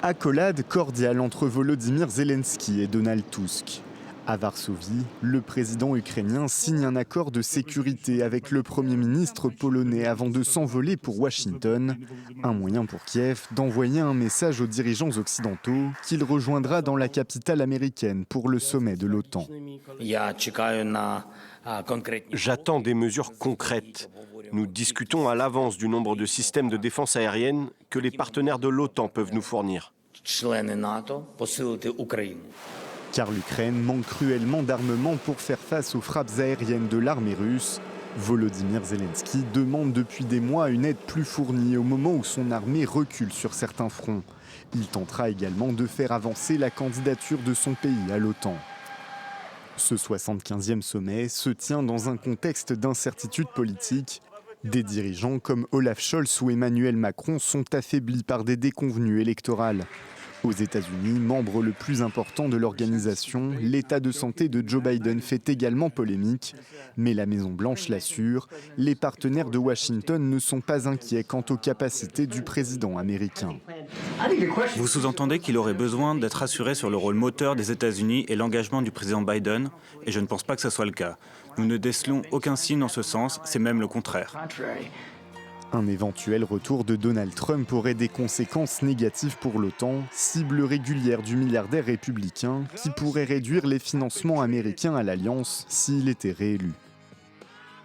Accolade cordiale entre Volodymyr Zelensky et Donald Tusk. À Varsovie, le président ukrainien signe un accord de sécurité avec le Premier ministre polonais avant de s'envoler pour Washington. Un moyen pour Kiev d'envoyer un message aux dirigeants occidentaux qu'il rejoindra dans la capitale américaine pour le sommet de l'OTAN. J'attends des mesures concrètes. Nous discutons à l'avance du nombre de systèmes de défense aérienne que les partenaires de l'OTAN peuvent nous fournir. Car l'Ukraine manque cruellement d'armement pour faire face aux frappes aériennes de l'armée russe. Volodymyr Zelensky demande depuis des mois une aide plus fournie au moment où son armée recule sur certains fronts. Il tentera également de faire avancer la candidature de son pays à l'OTAN. Ce 75e sommet se tient dans un contexte d'incertitude politique. Des dirigeants comme Olaf Scholz ou Emmanuel Macron sont affaiblis par des déconvenues électorales. Aux États-Unis, membre le plus important de l'organisation, l'état de santé de Joe Biden fait également polémique. Mais la Maison-Blanche l'assure, les partenaires de Washington ne sont pas inquiets quant aux capacités du président américain. Vous sous-entendez qu'il aurait besoin d'être assuré sur le rôle moteur des États-Unis et l'engagement du président Biden, et je ne pense pas que ce soit le cas. Nous ne décelons aucun signe en ce sens, c'est même le contraire. Un éventuel retour de Donald Trump aurait des conséquences négatives pour l'OTAN, cible régulière du milliardaire républicain qui pourrait réduire les financements américains à l'Alliance s'il était réélu.